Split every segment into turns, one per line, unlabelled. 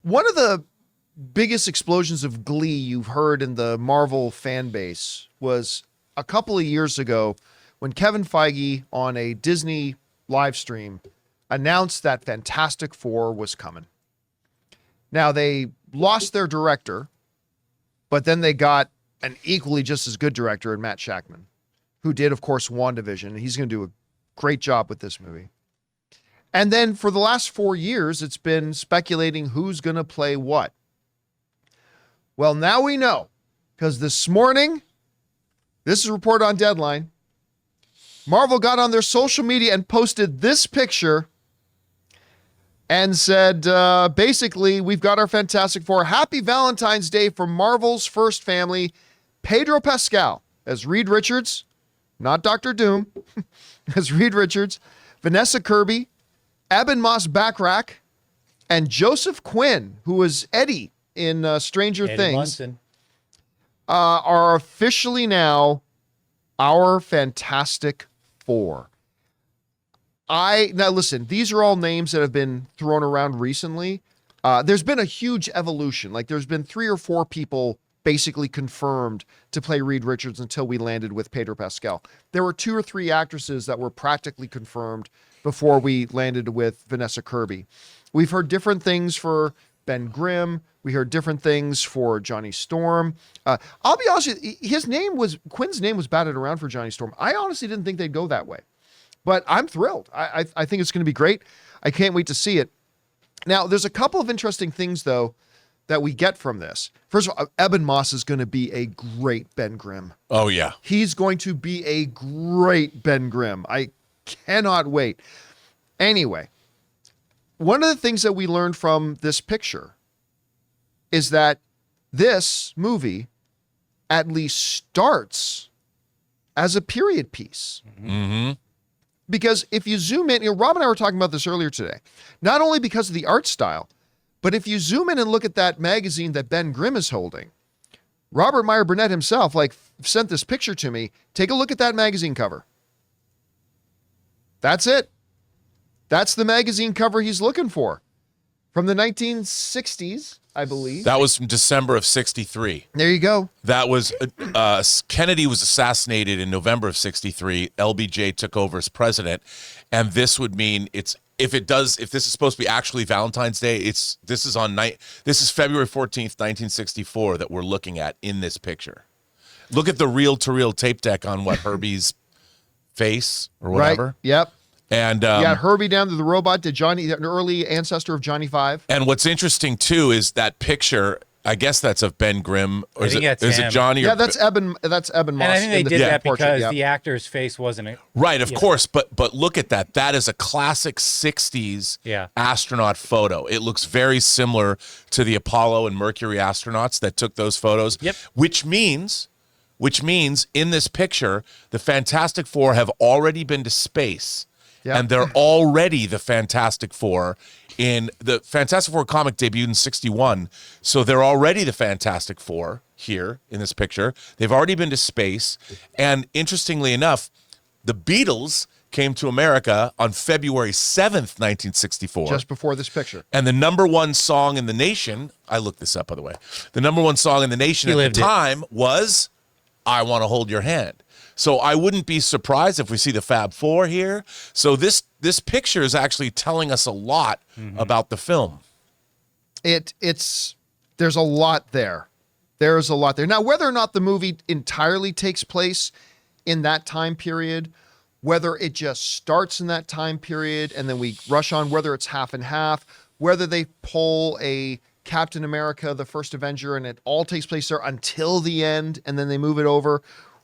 One of the biggest explosions of glee you've heard in the Marvel fan base was a couple of years ago when Kevin Feige on a Disney live stream announced that Fantastic Four was coming. Now, they lost their director, but then they got an equally just as good director in Matt Shakman, who did, of course, WandaVision, and he's going to do a great job with this movie. And then for the last 4 years, it's been speculating who's going to play what. Well, now we know, because this morning, this is reported on Deadline, Marvel got on their social media and posted this picture and said, basically, we've got our Fantastic Four. Happy Valentine's Day from Marvel's first family, Pedro Pascal as Reed Richards, not Dr. Doom, as Reed Richards, Vanessa Kirby, Eben Moss-Bachrach, and Joseph Quinn, who was Eddie in Stranger Things, are officially now our Fantastic Four. Now listen, these are all names that have been thrown around recently. There's been a huge evolution. Like there's been 3 or 4 people basically confirmed to play Reed Richards until we landed with Pedro Pascal. There were 2 or 3 actresses that were practically confirmed before we landed with Vanessa Kirby. We've heard different things for Ben Grimm. We heard different things for Johnny Storm. I'll be honest with you, Quinn's name was batted around for Johnny Storm. I honestly didn't think they'd go that way. But I'm thrilled. I think it's going to be great. I can't wait to see it. Now, there's a couple of interesting things, though, that we get from this. First of all, Eben Moss is going to be a great Ben Grimm.
Oh, yeah.
He's going to be a great Ben Grimm. I cannot wait. Anyway, one of the things that we learned from this picture is that this movie at least starts as a period piece.
Mm-hmm.
Because if you zoom in, Rob and I were talking about this earlier today, not only because of the art style, but if you zoom in and look at that magazine that Ben Grimm is holding, Robert Meyer Burnett himself sent this picture to me. Take a look at that magazine cover. That's it. That's the magazine cover he's looking for. From the 1960s, I believe.
That was from December of 1963.
There you go.
That was, Kennedy was assassinated in November of 1963. LBJ took over as president. And this would mean if this is supposed to be actually Valentine's Day, this is February 14th, 1964 that we're looking at in this picture. Look at the reel-to-reel tape deck on Herbie's face or whatever.
Right. Yep.
And
you got Herbie down to the robot, an early ancestor of Johnny Five.
And what's interesting too is that picture. I guess that's of Ben Grimm, or is it Johnny?
Yeah, that's Eben. That's Eben Moss.
And I think they did that because
yeah.
the actor's face wasn't
right, of course. But look at that. That is a classic '60s astronaut photo. It looks very similar to the Apollo and Mercury astronauts that took those photos.
Yep.
Which means in this picture, the Fantastic Four have already been to space. Yep. And they're already the Fantastic Four. In the Fantastic Four comic debuted in 1961, so they're already the Fantastic Four here in this picture. They've already been to space. And interestingly enough, the Beatles came to America on February 7th, 1964.
Just before this picture.
And the number one song in the nation, I looked this up, by the way. The number one song in the nation at the time was I Want to Hold Your Hand. So I wouldn't be surprised if we see the Fab Four here. So this picture is actually telling us a lot about the film.
There's a lot there. There's a lot there. Now, whether or not the movie entirely takes place in that time period, whether it just starts in that time period and then we rush on, whether it's half and half, whether they pull a Captain America, the First Avenger, and it all takes place there until the end and then they move it over.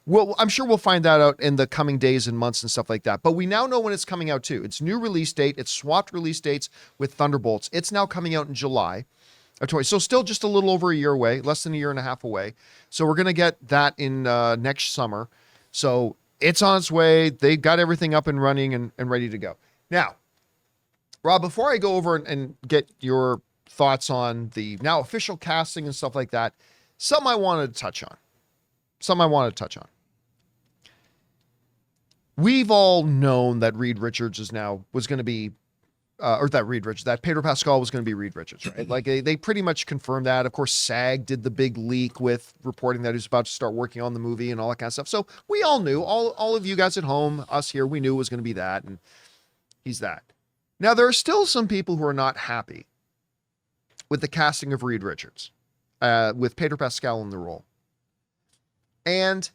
Well, I'm sure we'll find that out in the coming days and months and stuff like that. But we now know when it's coming out too. It's new release date. It's swapped release dates with Thunderbolts. It's now coming out in July. So still just a little over a year away, less than a year and a half away. So we're going to get that in next summer. So it's on its way. They got everything up and running and ready to go. Now, Rob, before I go over and get your thoughts on the now official casting and stuff like that, something I wanted to touch on. We've all known that Reed Richards was going to be that Pedro Pascal was going to be Reed Richards, right? Like they pretty much confirmed that. Of course, SAG did the big leak with reporting that he was about to start working on the movie and all that kind of stuff. So we all knew, all of you guys at home, us here, we knew it was going to be that, and he's that. Now, there are still some people who are not happy with the casting of Reed Richards, with Pedro Pascal in the role. And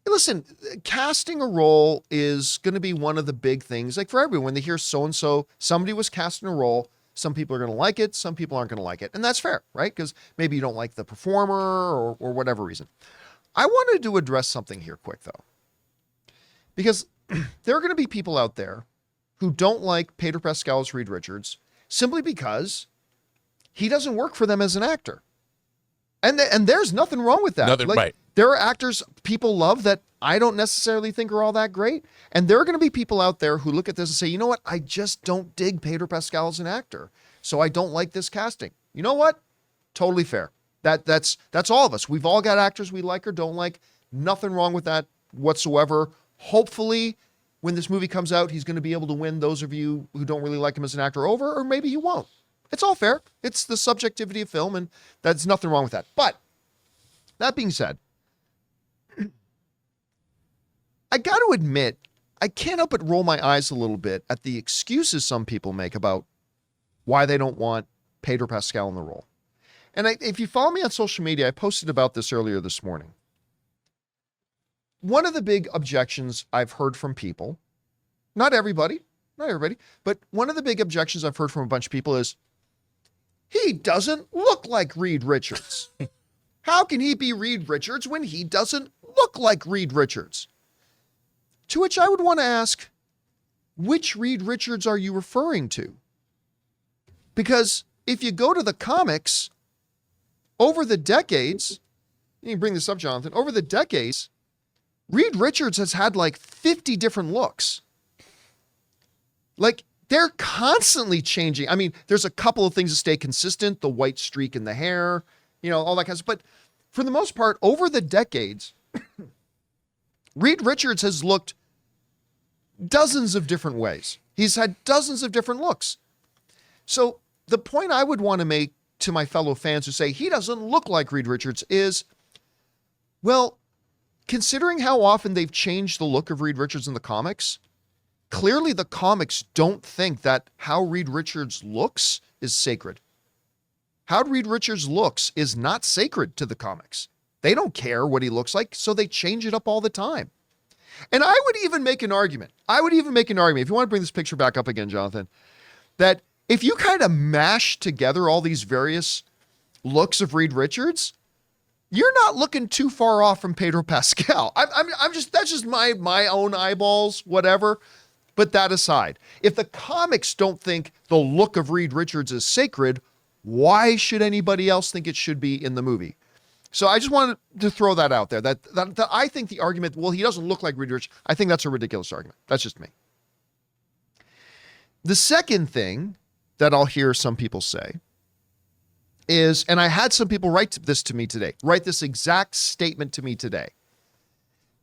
listen, casting a role is going to be one of the big things. Like for everyone, when they hear so-and-so, somebody was cast in a role, some people are going to like it, some people aren't going to like it. And that's fair, right? Because maybe you don't like the performer or whatever reason. I wanted to address something here quick, though. Because there are going to be people out there who don't like Pedro Pascal as Reed Richards simply because he doesn't work for them as an actor. And there's nothing wrong with that.
Right.
There are actors people love that I don't necessarily think are all that great. And there are going to be people out there who look at this and say, you know what? I just don't dig Pedro Pascal as an actor. So I don't like this casting. You know what? Totally fair. That's all of us. We've all got actors we like or don't like. Nothing wrong with that whatsoever. Hopefully, when this movie comes out, he's going to be able to win those of you who don't really like him as an actor over, or maybe he won't. It's all fair. It's the subjectivity of film, and there's nothing wrong with that. But that being said, I got to admit, I can't help but roll my eyes a little bit at the excuses some people make about why they don't want Pedro Pascal in the role. And if you follow me on social media, I posted about this earlier this morning. One of the big objections I've heard from people, not everybody, but one of the big objections I've heard from a bunch of people is, he doesn't look like Reed Richards. How can he be Reed Richards when he doesn't look like Reed Richards? To which I would want to ask, which Reed Richards are you referring to? Because if you go to the comics, over the decades, you can bring this up, Jonathan, over the decades, Reed Richards has had like 50 different looks. Like, they're constantly changing. I mean, there's a couple of things that stay consistent, the white streak in the hair, all that kind of stuff. But for the most part, over the decades, Reed Richards has looked dozens of different ways. He's had dozens of different looks. So the point I would want to make to my fellow fans who say he doesn't look like Reed Richards is, well, considering how often they've changed the look of Reed Richards in the comics, clearly the comics don't think that how Reed Richards looks is sacred. How Reed Richards looks is not sacred to the comics. They don't care what he looks like, so they change it up all the time. And I would even make an argument. If you want to bring this picture back up again, Jonathan, that if you kind of mash together all these various looks of Reed Richards, you're not looking too far off from Pedro Pascal. That's just my own eyeballs, whatever. But that aside, if the comics don't think the look of Reed Richards is sacred, why should anybody else think it should be in the movie? So I just wanted to throw that out there. That I think the argument, well, he doesn't look like Reed Richards, I think that's a ridiculous argument. That's just me. The second thing that I'll hear some people say is, and I had some people write this exact statement to me today.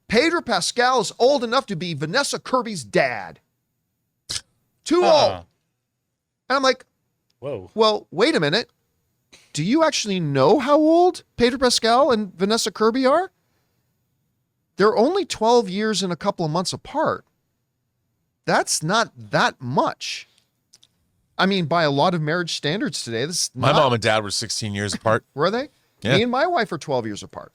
Pedro Pascal is old enough to be Vanessa Kirby's dad. Too old. And I'm like,
whoa.
Well, wait a minute. Do you actually know how old Pedro Pascal and Vanessa Kirby are? They're only 12 years and a couple of months apart. That's not that much. I mean, by a lot of marriage standards today,
my mom and dad were 16 years apart.
Were they?
Yeah.
Me and my wife are 12 years apart.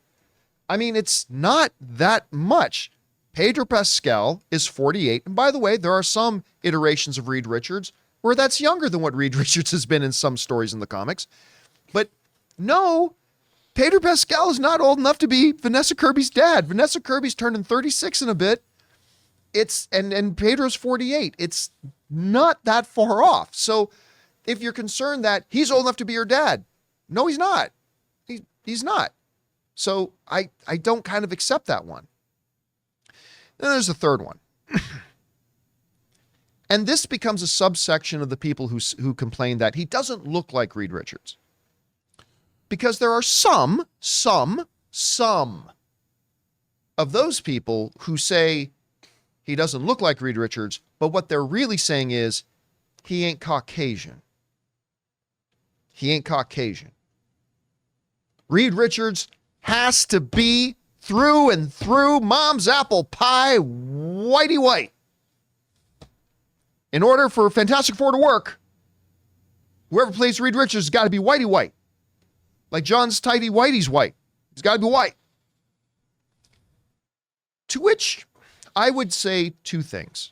I mean, it's not that much. Pedro Pascal is 48. And by the way, there are some iterations of Reed Richards where that's younger than what Reed Richards has been in some stories in the comics. But no, Pedro Pascal is not old enough to be Vanessa Kirby's dad. Vanessa Kirby's turning 36 in a bit. And Pedro's 48. It's not that far off. So if you're concerned that he's old enough to be your dad, no, he's not. He's not. So I don't kind of accept that one. Then there's the third one. And this becomes a subsection of the people who complain that he doesn't look like Reed Richards. Because there are some of those people who say he doesn't look like Reed Richards, but what they're really saying is he ain't Caucasian. He ain't Caucasian. Reed Richards has to be through and through mom's apple pie, whitey white. In order for Fantastic Four to work, whoever plays Reed Richards has got to be whitey white. Like John's tidy whitey's white. He's got to be white. To which I would say two things.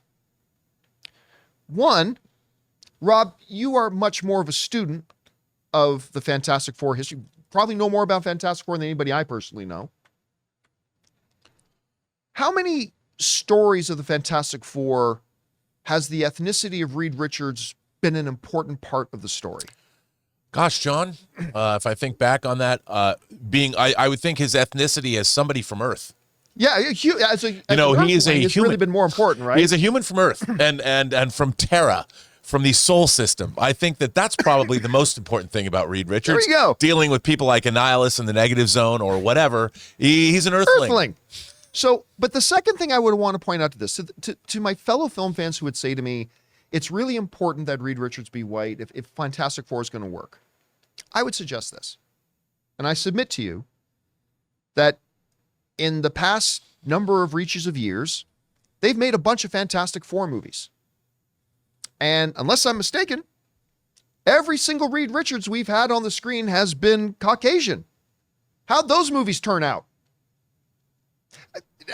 One, Rob, you are much more of a student of the Fantastic Four history. Probably know more about Fantastic Four than anybody I personally know. How many stories of the Fantastic Four has the ethnicity of Reed Richards been an important part of the story?
Gosh, John, if I think back on that, I would think his ethnicity as somebody from Earth.
Yeah, he is a
human.
Really been more important, right?
He's a human from Earth and from Terra, from the Sol system. I think that's probably the most important thing about Reed Richards.
There you go.
Dealing with people like Annihilus in the negative zone or whatever. He's an Earthling.
So, but the second thing I would want to point out to this, to my fellow film fans who would say to me, it's really important that Reed Richards be white if Fantastic Four is going to work. I would suggest this. And I submit to you that in the past number of reaches of years, they've made a bunch of Fantastic Four movies. And unless I'm mistaken, every single Reed Richards we've had on the screen has been Caucasian. How'd those movies turn out?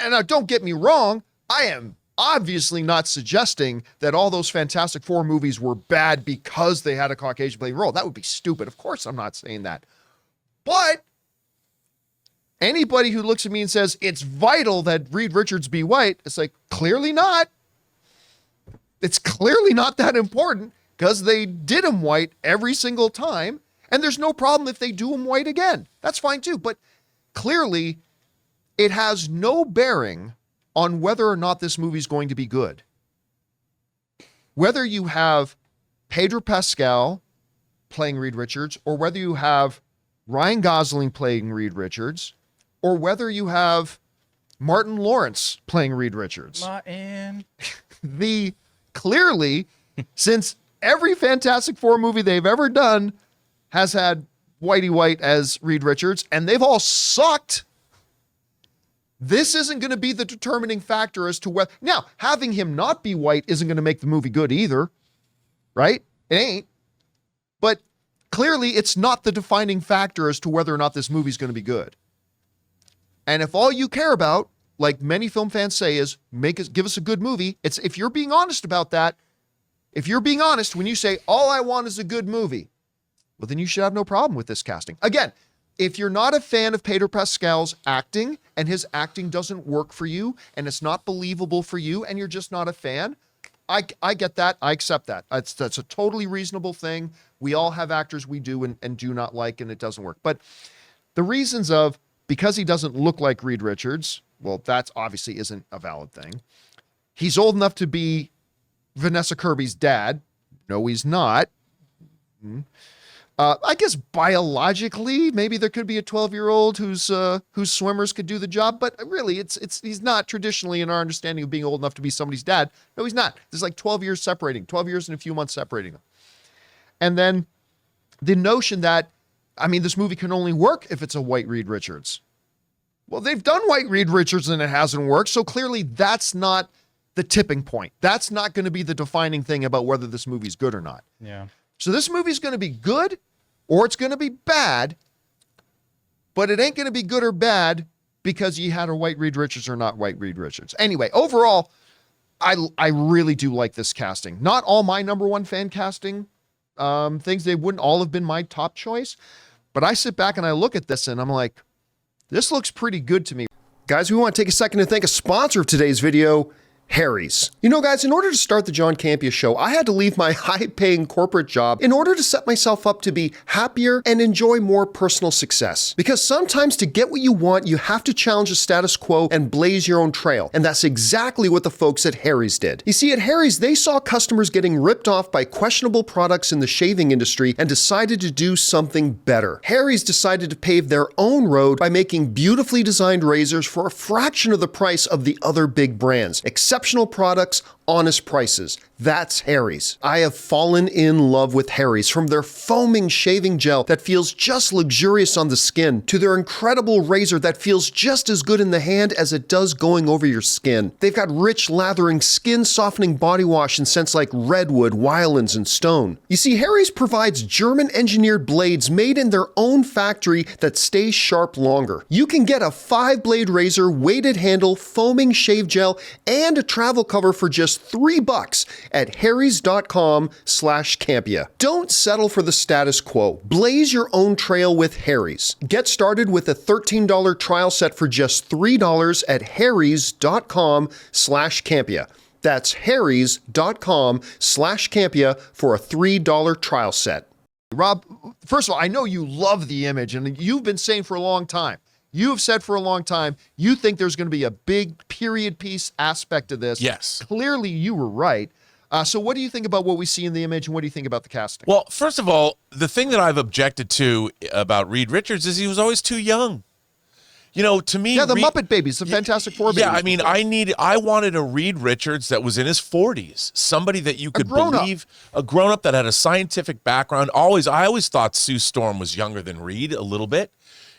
And now, don't get me wrong, I am obviously not suggesting that all those Fantastic Four movies were bad because they had a Caucasian playing role. That would be stupid. Of course, I'm not saying that. But anybody who looks at me and says it's vital that Reed Richards be white, it's like, clearly not. It's clearly not that important because they did him white every single time. And there's no problem if they do him white again. That's fine too. But clearly, it has no bearing on whether or not this movie is going to be good. Whether you have Pedro Pascal playing Reed Richards, or whether you have Ryan Gosling playing Reed Richards, or whether you have Martin Lawrence playing Reed Richards.
Martin.
Clearly, since every Fantastic Four movie they've ever done has had Whitey White as Reed Richards, and they've all sucked, this isn't going to be the determining factor as to whether... Now, having him not be white isn't going to make the movie good either, right? It ain't. But clearly, it's not the defining factor as to whether or not this movie's going to be good. And if all you care about, like many film fans say, is give us a good movie, it's if you're being honest about that, if you're being honest when you say, all I want is a good movie, well, then you should have no problem with this casting. Again, if you're not a fan of Pedro Pascal's acting and his acting doesn't work for you and it's not believable for you and you're just not a fan, I get that. I accept that. That's a totally reasonable thing. We all have actors we do and do not like and it doesn't work. But the reasons of, because he doesn't look like Reed Richards, well, that's obviously isn't a valid thing. He's old enough to be Vanessa Kirby's dad. No, he's not. I guess biologically, maybe there could be a 12-year-old whose swimmers could do the job, but really, he's not traditionally in our understanding of being old enough to be somebody's dad. No, he's not. There's like 12 years separating, 12 years and a few months separating them. And then the notion that, this movie can only work if it's a white Reed Richards. Well, they've done white Reed Richards and it hasn't worked, so clearly that's not the tipping point. That's not going to be the defining thing about whether this movie's good or not.
Yeah.
So this movie's going to be good or it's going to be bad, but it ain't going to be good or bad because you had a white Reed Richards or not white Reed Richards. Anyway, overall, I really do like this casting. Not all my number one fan casting things, they wouldn't all have been my top choice, but I sit back and I look at this and I'm like, this looks pretty good to me. Guys, we want to take a second to thank a sponsor of today's video, Harry's. You know, guys, in order to start the John Campea Show, I had to leave my high-paying corporate job in order to set myself up to be happier and enjoy more personal success. Because sometimes to get what you want, you have to challenge the status quo and blaze your own trail. And that's exactly what the folks at Harry's did. You see, at Harry's, they saw customers getting ripped off by questionable products in the shaving industry and decided to do something better. Harry's decided to pave their own road by making beautifully designed razors for a fraction of the price of the other big brands. Exceptional products,
honest prices. That's Harry's. I have fallen in love with Harry's, from their foaming shaving gel that feels just luxurious on the skin to their incredible razor that feels just as good in the hand as it does going over your skin. They've got rich, lathering, skin-softening body wash in scents like redwood, wildlands, and stone. You see, Harry's provides German-engineered blades made in their own factory that stay sharp longer. You can get a 5-blade razor, weighted handle, foaming shave gel, and a travel cover for just $3 at harrys.com/Campea. Don't settle for the status quo. Blaze your own trail with Harry's. Get started with a $13 trial set for just $3 at harrys.com/Campea. That's harrys.com/Campea for a $3 trial set.
Rob, first of all, I know you love the image, and you've been saying for a long time, you have said for a long time, you think there's going to be a big period piece aspect of this.
Yes.
Clearly, you were right. So what do you think about what we see in the image, and what do you think about the casting?
Well, first of all, the thing that I've objected to about Reed Richards is he was always too young. You know, to me,
yeah, the Muppet Babies, the Fantastic Four babies.
Yeah, I mean, I wanted a Reed Richards that was in his 40s, somebody that you could believe, a grown-up that had a scientific background. I always thought Sue Storm was younger than Reed a little bit,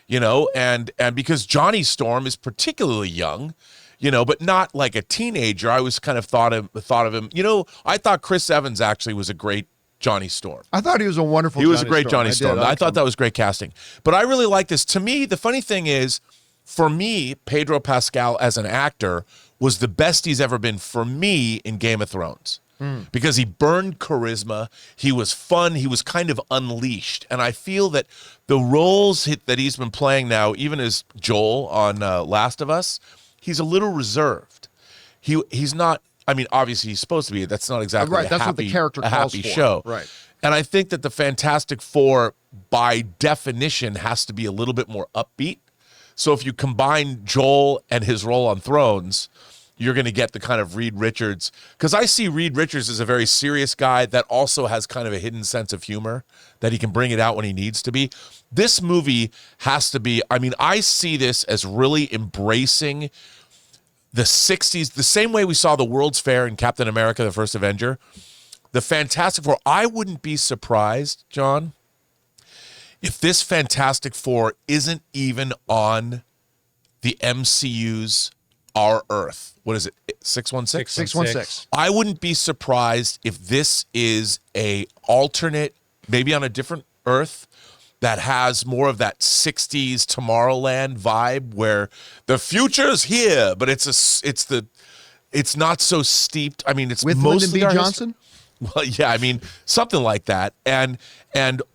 you know, and because Johnny Storm is particularly young, you know, but not like a teenager. I always kind of thought of him. You know, I thought Chris Evans actually was a great Johnny Storm.
I thought he was a wonderful.
He was a great Johnny Storm. I thought that was great casting. But I really like this. To me, the funny thing is, for me, Pedro Pascal as an actor was the best he's ever been for me in Game of Thrones. Because he burned charisma, he was fun, he was kind of unleashed. And I feel that the roles that he's been playing now, even as Joel on Last of Us, he's a little reserved. He's not, I mean, obviously he's supposed to be. That's not exactly
right. That's what the character calls
happy
for.
show.
Right.
And I think that the Fantastic Four, by definition, has to be a little bit more upbeat. So if you combine Joel and his role on Thrones, you're going to get the kind of Reed Richards. Because I see Reed Richards as a very serious guy that also has kind of a hidden sense of humor, that he can bring it out when he needs to be. This movie has to be, I mean, I see this as really embracing the 60s, the same way we saw the World's Fair in Captain America, the First Avenger. The Fantastic Four, I wouldn't be surprised, John, if this Fantastic Four isn't even on the MCU's Our Earth. What is it? 616?
616.
I wouldn't be surprised if this is a alternate, maybe on a different Earth, that has more of that 60s Tomorrowland vibe where the future's here, but it's not so steeped. I mean, it's
with
mostly
Lyndon B. Johnson.
Well, yeah, I mean, something like that. And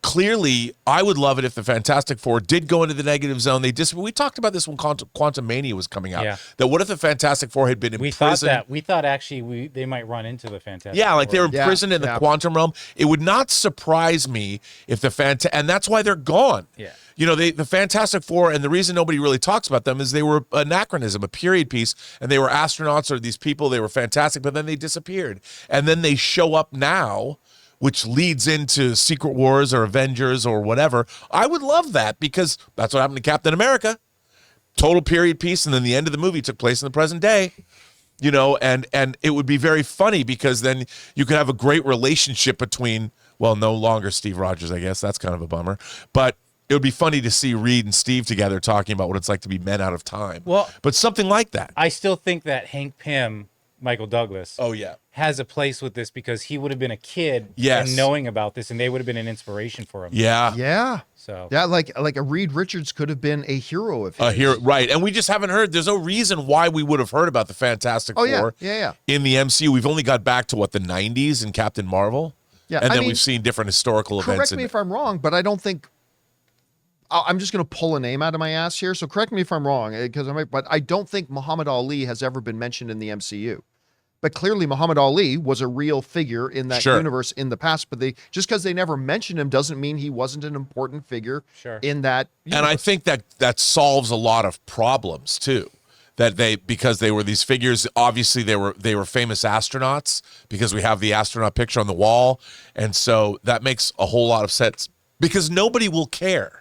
clearly, I would love it if the Fantastic Four did go into the negative zone. We talked about this when Quantum Mania was coming out.
Yeah.
That what if the Fantastic Four had been in prison?
We thought actually they might run into the Fantastic
Yeah, like
Four.
they were imprisoned in the quantum realm. It would not surprise me if and that's why they're gone.
Yeah.
You know, the Fantastic Four, and the reason nobody really talks about them is they were an anachronism, a period piece, and they were astronauts or these people, they were fantastic, but then they disappeared. And then they show up now, which leads into Secret Wars or Avengers or whatever. I would love that because that's what happened to Captain America. Total period piece, and then the end of the movie took place in the present day. You know, and it would be very funny because then you could have a great relationship between, well, no longer Steve Rogers, I guess. That's kind of a bummer. But it would be funny to see Reed and Steve together talking about what it's like to be men out of time.
Well,
but something like that.
I still think that Hank Pym, Michael Douglas, has a place with this because he would have been a kid and knowing about this, and they would have been an inspiration for him.
Yeah.
Yeah.
So
yeah, like a Reed Richards could have been a hero of his.
A hero, right? And we just haven't heard. There's no reason why we would have heard about the Fantastic Four. In the MCU, we've only got back to the 90s in Captain Marvel.
Yeah,
and then we've seen different historical events.
Correct me if I'm wrong, but I don't think. I'm just going to pull a name out of my ass here, so correct me if I'm wrong, but I don't think Muhammad Ali has ever been mentioned in the MCU. But clearly, Muhammad Ali was a real figure in that universe in the past. But just because they never mentioned him doesn't mean he wasn't an important figure in that universe.
And I think that solves a lot of problems too. Because they were these figures. Obviously, they were famous astronauts because we have the astronaut picture on the wall, and so that makes a whole lot of sense. Because nobody will care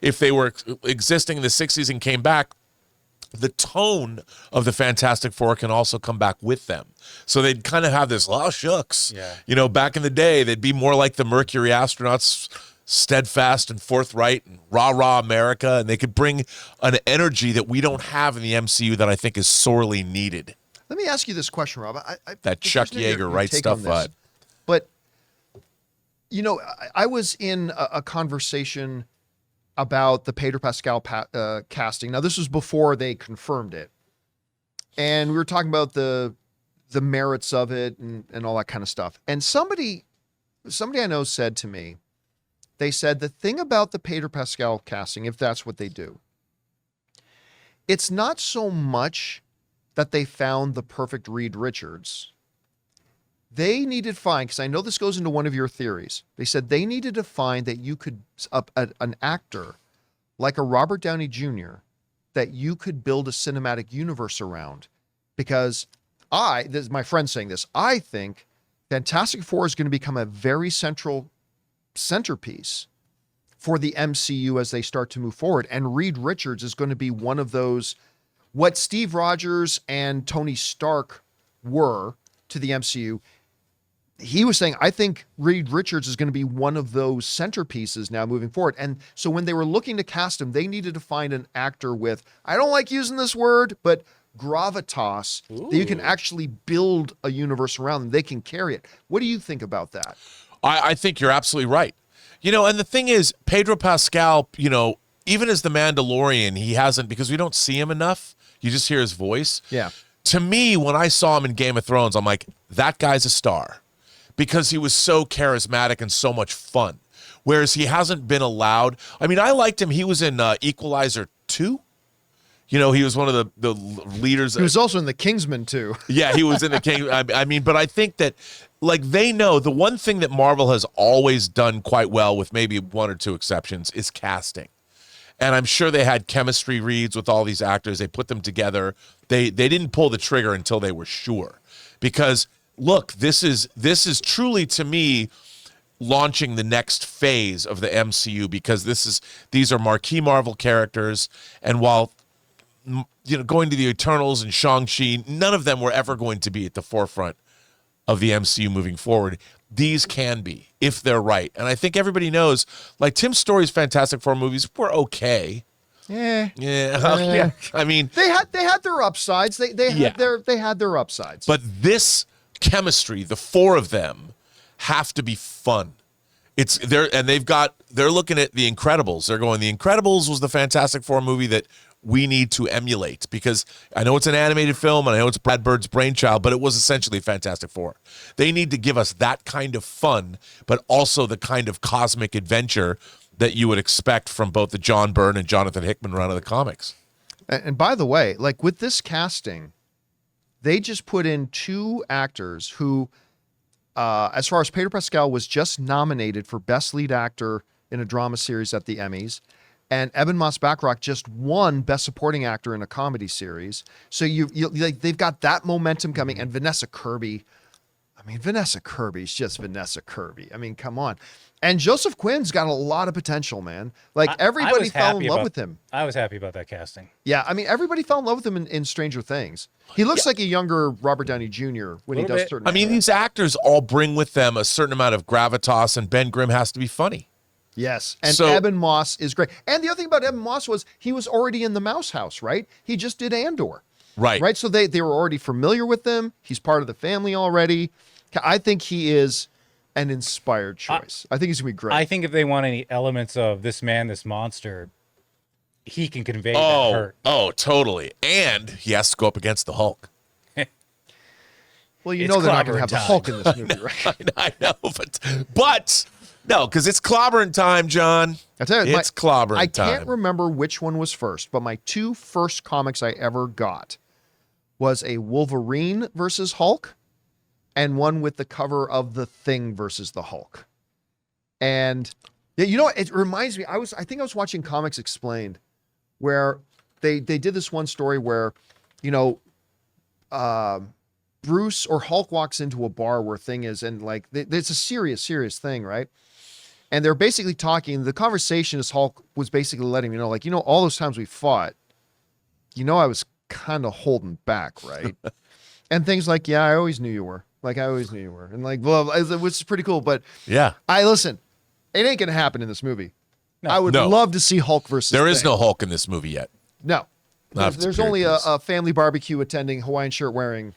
if they were existing in the 60s and came back. the tone of the Fantastic Four can also come back with them. So they'd kind of have this, oh, shucks.
Yeah.
You know, back in the day, they'd be more like the Mercury astronauts, steadfast and forthright and rah-rah America, and they could bring an energy that we don't have in the MCU that I think is sorely needed.
Let me ask you this question, Rob.
That Chuck Yeager right stuff vibe.
But, you know, I was in a conversation about the Pedro Pascal casting. Now, this was before they confirmed it. And we were talking about the merits of it and all that kind of stuff. And somebody I know said to me, they said the thing about the Pedro Pascal casting, if that's what they do, it's not so much that they found the perfect Reed Richards. They needed to find, because I know this goes into one of your theories, they said they needed to find that you could, an actor like a Robert Downey Jr., that you could build a cinematic universe around. Because this is my friend saying this, I think Fantastic Four is going to become a very centerpiece for the MCU as they start to move forward. And Reed Richards is going to be one of those, what Steve Rogers and Tony Stark were to the MCU. He was saying, I think Reed Richards is going to be one of those centerpieces now moving forward. And so when they were looking to cast him, they needed to find an actor with, I don't like using this word, but gravitas, that you can actually build a universe around them. They can carry it. What do you think about that?
I think you're absolutely right. You know, and the thing is, Pedro Pascal, you know, even as the Mandalorian, he hasn't, because we don't see him enough. You just hear his voice.
Yeah.
To me, when I saw him in Game of Thrones, I'm like, that guy's a star, because he was so charismatic and so much fun. Whereas he hasn't been allowed. I mean, I liked him. He was in Equalizer 2. You know, he was one of the leaders.
He was also in the Kingsman too.
Yeah, he was in the King. I mean, but I think that, like, they know the one thing that Marvel has always done quite well, with maybe one or two exceptions, is casting. And I'm sure they had chemistry reads with all these actors. They put them together. They didn't pull the trigger until they were sure. Because look, this is truly, to me, launching the next phase of the MCU, because these are marquee Marvel characters, and while, you know, going to the Eternals and Shang-Chi, none of them were ever going to be at the forefront of the MCU moving forward. These can be, if they're right. And I think everybody knows, like, Tim Story's Fantastic Four movies were okay. Yeah. I mean,
they had their upsides. They had their upsides.
But this chemistry, the four of them, have to be fun. They're looking at The Incredibles. They're going, The Incredibles was the Fantastic Four movie that we need to emulate, because I know it's an animated film and I know it's Brad Bird's brainchild, but it was essentially Fantastic Four. They need to give us that kind of fun, but also the kind of cosmic adventure that you would expect from both the John Byrne and Jonathan Hickman run of the comics.
And by the way, like, with this casting, they just put in two actors who, as far as Pedro Pascal, was just nominated for Best Lead Actor in a Drama Series at the Emmys. And Eben Moss-Bachrach just won Best Supporting Actor in a Comedy Series. So they've got that momentum coming. And Vanessa Kirby, Vanessa Kirby's just Vanessa Kirby. I mean, come on. And Joseph Quinn's got a lot of potential, man. Like, everybody fell in love with him.
I was happy about that casting.
Yeah, I mean, everybody fell in love with him in Stranger Things. He looks like a younger Robert Downey Jr. when he does certain.
I mean, these actors all bring with them a certain amount of gravitas, and Ben Grimm has to be funny.
Yes, and Eben Moss is great. And the other thing about Eben Moss was he was already in the Mouse House, right? He just did Andor. Right. So they were already familiar with them. He's part of the family already. I think he is an inspired choice. I think he's going to be great.
I think if they want any elements of this man, this monster, he can convey that hurt.
Oh, totally. And he has to go up against the Hulk.
Well, you know they're not going to have the Hulk in this movie, right?
I know, but no, because it's clobbering time, John.
I tell you,
it's clobbering time.
I can't remember which one was first, but my two first comics I ever got was a Wolverine versus Hulk, and one with the cover of The Thing versus the Hulk. And yeah, you know what? It reminds me. I think I was watching Comics Explained, where they did this one story where, you know, Bruce or Hulk walks into a bar where Thing is, and like it's a serious thing, right? And they're basically talking. The conversation is Hulk was basically letting me know, like, you know, all those times we fought, I was kind of holding back, right? And things like, yeah, I always knew you were. Like, I always knew you were. And like, well, which is pretty cool. But
yeah,
listen, it ain't going to happen in this movie.
No.
I would love to see Hulk versus
There is
Thing.
no Hulk in this movie yet.
No.
Not
There's only a family barbecue attending, Hawaiian shirt wearing,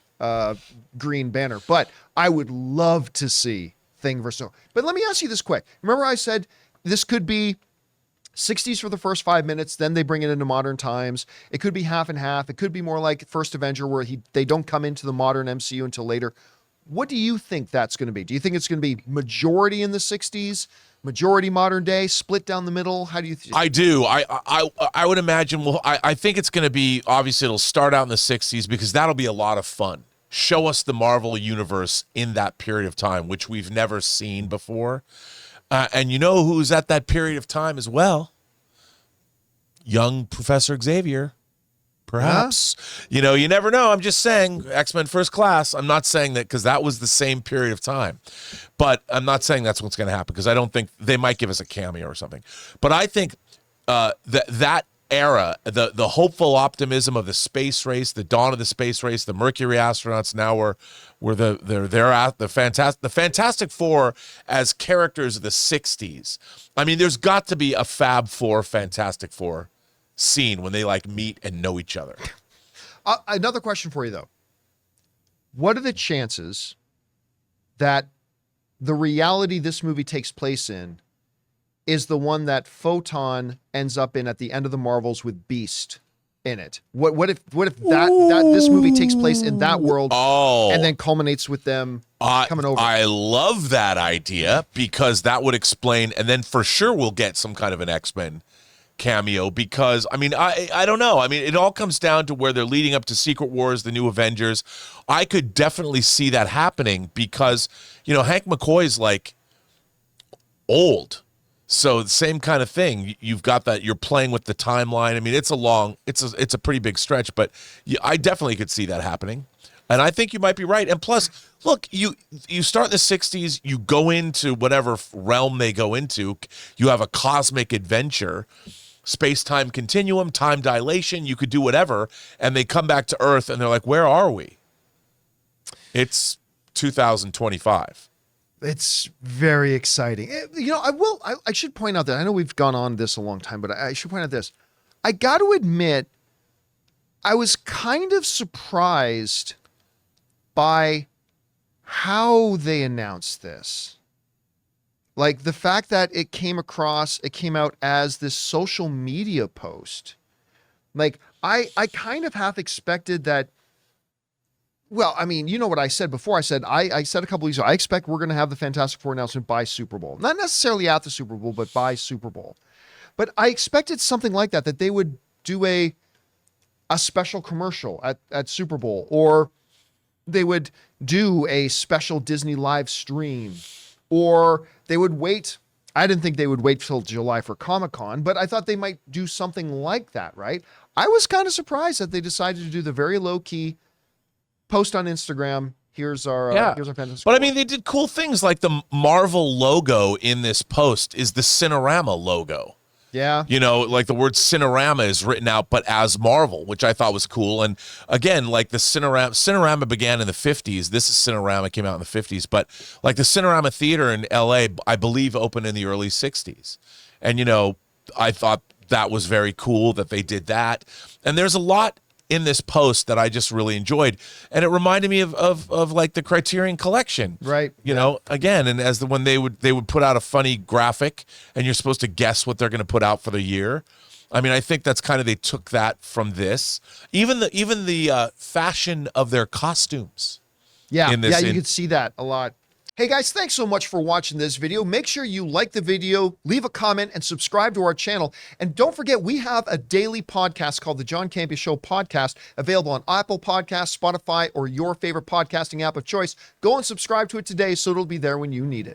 green banner. But I would love to see Thing versus. But let me ask you this quick. Remember I said this could be 60s for the first 5 minutes, then they bring it into modern times. It could be half and half. It could be more like First Avenger where they don't come into the modern MCU until later. What do you think that's going to be? Do you think it's going to be majority in the 60s, majority modern day, split down the middle? How do you think?
I do. I would imagine, well, I think it's going to be, obviously it'll start out in the 60s because that'll be a lot of fun. Show us the Marvel universe in that period of time, which we've never seen before. And you know who's at that period of time as well? Young Professor Xavier, perhaps. Yeah. You never know. I'm just saying X-Men First Class. I'm not saying that because that was the same period of time. But I'm not saying that's what's going to happen because I don't think they might give us a cameo or something. But I think that era, the hopeful optimism of the space race, the dawn of the space race, the Mercury astronauts now were they're at the Fantastic Four as characters of the 60s. I mean, there's got to be a Fab Four Fantastic Four scene when they like meet and know each other.
Another question for you though. What are the chances that the reality this movie takes place in is the one that Photon ends up in at the end of the Marvels with Beast in it? What if that this movie takes place in that world and then culminates with them coming over?
I love that idea because that would explain, and then for sure we'll get some kind of an X-Men cameo because, I mean, I don't know. I mean, it all comes down to where they're leading up to Secret Wars, the new Avengers. I could definitely see that happening because, Hank McCoy's like old. So the same kind of thing. You've got that. You're playing with the timeline. I mean, it's a pretty big stretch, but I definitely could see that happening. And I think you might be right. And plus, look, you start in the 60s, you go into whatever realm they go into. You have a cosmic adventure, space-time continuum, time dilation. You could do whatever. And they come back to Earth and they're like, where are we? It's 2025.
It's very exciting. I should point out that I know we've gone on this a long time, but I should point out this. I got to admit, I was kind of surprised by how they announced this. Like the fact that it came out as this social media post. Like I kind of half expected that. Well, I mean, you know what I said before. I said a couple weeks ago, I expect we're going to have the Fantastic Four announcement by Super Bowl. Not necessarily at the Super Bowl, but by Super Bowl. But I expected something like that they would do a special commercial at Super Bowl, or they would do a special Disney live stream, or they would wait. I didn't think they would wait till July for Comic-Con, but I thought they might do something like that, right? I was kind of surprised that they decided to do the very low-key post on Instagram. Here's our Fantastic Four.
But I mean, they did cool things like the Marvel logo in this post is the Cinerama logo.
Yeah.
Like the word Cinerama is written out, but as Marvel, which I thought was cool. And again, like the Cinerama began in the 50s. This is Cinerama, came out in the 50s. But like the Cinerama Theater in LA, I believe opened in the early 60s. And, I thought that was very cool that they did that. And there's a lot in this post that I just really enjoyed, and it reminded me of like the Criterion Collection,
right?
Again, and when they would put out a funny graphic, and you're supposed to guess what they're going to put out for the year. I mean, I think that's kind of, they took that from this. Even the fashion of their costumes.
Yeah, you could see that a lot. Hey guys, thanks so much for watching this video. Make sure you like the video, leave a comment, and subscribe to our channel. And don't forget, we have a daily podcast called the John Campea Show podcast, available on Apple Podcasts, Spotify, or your favorite podcasting app of choice. Go and subscribe to it today so it'll be there when you need it.